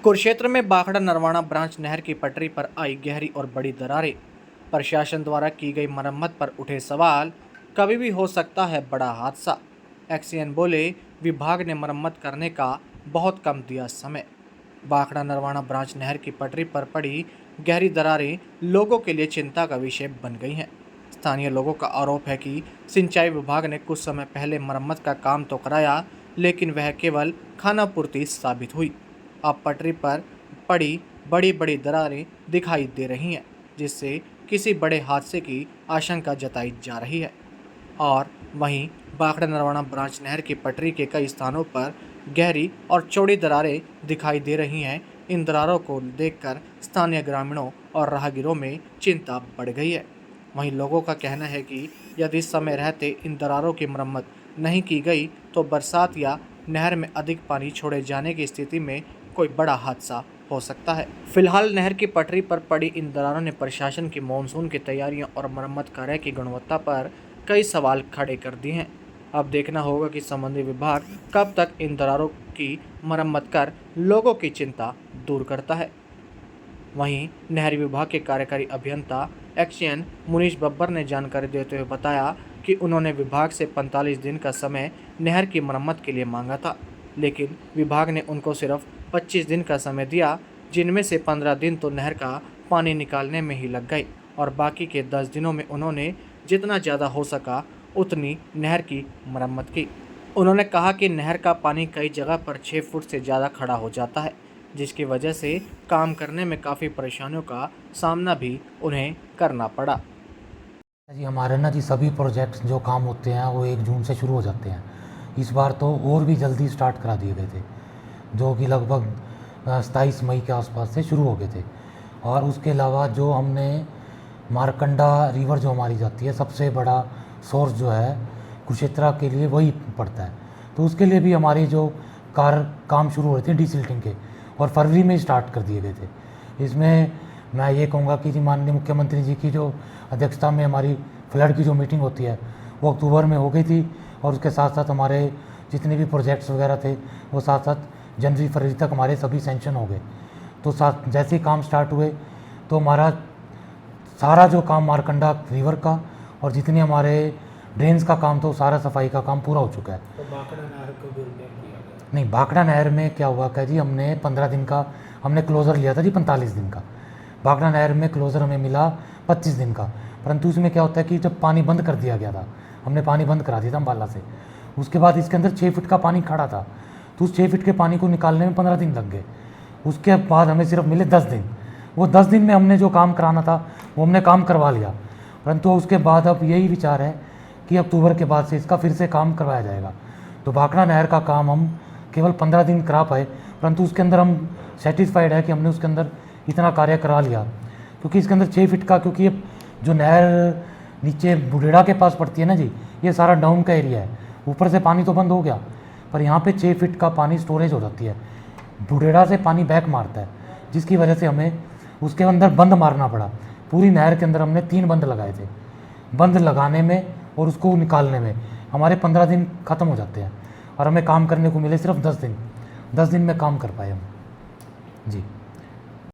कुरुक्षेत्र में बाखड़ा नरवाना ब्रांच नहर की पटरी पर आई गहरी और बड़ी दरारें। प्रशासन द्वारा की गई मरम्मत पर उठे सवाल। कभी भी हो सकता है बड़ा हादसा। एक्सीएन बोले, विभाग ने मरम्मत करने का बहुत कम दिया समय। बाखड़ा नरवाना ब्रांच नहर की पटरी पर पड़ी गहरी दरारें लोगों के लिए चिंता का विषय बन गई हैं। स्थानीय लोगों का आरोप है कि सिंचाई विभाग ने कुछ समय पहले मरम्मत का काम तो कराया, लेकिन वह केवल खानापूर्ति साबित हुई। अब पटरी पर पड़ी बड़ी बड़ी दरारें दिखाई दे रही हैं, जिससे किसी बड़े हादसे की आशंका जताई जा रही है। और वहीं बाखड़ा नरवाना ब्रांच नहर की पटरी के कई स्थानों पर गहरी और चौड़ी दरारें दिखाई दे रही हैं। इन दरारों को देखकर स्थानीय ग्रामीणों और राहगीरों में चिंता बढ़ गई है। वहीं लोगों का कहना है कि यदि समय रहते इन दरारों की मरम्मत नहीं की गई तो बरसात या नहर में अधिक पानी छोड़े जाने की स्थिति में कोई बड़ा हादसा हो सकता है। फिलहाल नहर की पटरी पर पड़ी इन दरारों ने प्रशासन की मानसून की तैयारियों और मरम्मत कार्य की गुणवत्ता पर कई सवाल खड़े कर दिए हैं। अब देखना होगा कि संबंधित विभाग कब तक इन दरारों की मरम्मत कर लोगों की चिंता दूर करता है। वहीं नहर विभाग के कार्यकारी अभियंता एक्सीएन मुनीश बब्बर ने जानकारी देते हुए बताया कि उन्होंने विभाग से 45 दिन का समय नहर की मरम्मत के लिए मांगा था, लेकिन विभाग ने उनको सिर्फ 25 दिन का समय दिया, जिनमें से 15 दिन तो नहर का पानी निकालने में ही लग गए और बाकी के 10 दिनों में उन्होंने जितना ज़्यादा हो सका उतनी नहर की मरम्मत की। उन्होंने कहा कि नहर का पानी कई जगह पर 6 फुट से ज़्यादा खड़ा हो जाता है, जिसकी वजह से काम करने में काफ़ी परेशानियों का सामना भी उन्हें करना पड़ा। जी हमारे ना जी सभी प्रोजेक्ट्स जो काम होते हैं वो 1 जून से शुरू हो जाते हैं। इस बार तो और भी जल्दी स्टार्ट करा दिए गए थे, जो कि लगभग 27 मई के आसपास से शुरू हो गए थे। और उसके अलावा जो हमने मारकंडा रिवर जो हमारी जाती है, सबसे बड़ा सोर्स जो है कुरुक्षेत्र के लिए वही पड़ता है, तो उसके लिए भी हमारी जो काम शुरू हो रहे थे डिसिल्टिंग के, और फरवरी में स्टार्ट कर दिए गए थे। इसमें मैं ये कहूँगा कि जी माननीय मुख्यमंत्री जी की जो अध्यक्षता में हमारी फ्लड की जो मीटिंग होती है वो अक्टूबर में हो गई थी, और उसके साथ साथ हमारे जितने भी प्रोजेक्ट्स वगैरह थे वो साथ साथ जनवरी फरवरी तक हमारे सभी सेंक्शन हो गए। तो साथ जैसे ही काम स्टार्ट हुए तो हमारा सारा जो काम मारकंडा रिवर का और जितने हमारे ड्रेन्स का काम था, सारा सफाई का काम पूरा हो चुका है। तो बाखड़ा नहर को भी रिपेयर किया गया? नहीं, बाखड़ा नहर में क्या हुआ क्या जी, हमने 15 दिन का हमने क्लोज़र लिया था जी, 45 दिन का। बाखड़ा नहर में क्लोज़र हमें मिला 25 दिन का, परंतु उसमें क्या होता है कि जब पानी बंद कर दिया गया था, हमने पानी बंद करा दिया था अम्बाला से, उसके बाद इसके अंदर 6 फीट का पानी खड़ा था, तो उस 6 फीट के पानी को निकालने में 15 दिन लग गए। उसके बाद हमें सिर्फ मिले 10 दिन। वो 10 दिन में हमने जो काम कराना था वो हमने काम करवा लिया, परंतु उसके बाद अब यही विचार है कि अक्टूबर के बाद से इसका फिर से काम करवाया जाएगा। तो बाखड़ा नहर का काम हम केवल 15 दिन करा पाए, परंतु उसके अंदर हम सेटिस्फाइड है कि हमने उसके अंदर इतना कार्य करा लिया, क्योंकि इसके अंदर 6 फीट का, क्योंकि ये जो नहर नीचे बुढ़ेड़ा के पास पड़ती है ना जी, ये सारा डाउन का एरिया है, ऊपर से पानी तो बंद हो गया, पर यहाँ पे 6 फीट का पानी स्टोरेज हो जाती है। बुढ़ेड़ा से पानी बैक मारता है, जिसकी वजह से हमें उसके अंदर बंद मारना पड़ा। पूरी नहर के अंदर हमने 3 बंद लगाए थे। बंद लगाने में और उसको निकालने में हमारे 15 दिन ख़त्म हो जाते हैं, और हमें काम करने को मिले सिर्फ 10 दिन। 10 दिन में काम कर पाए हम जी।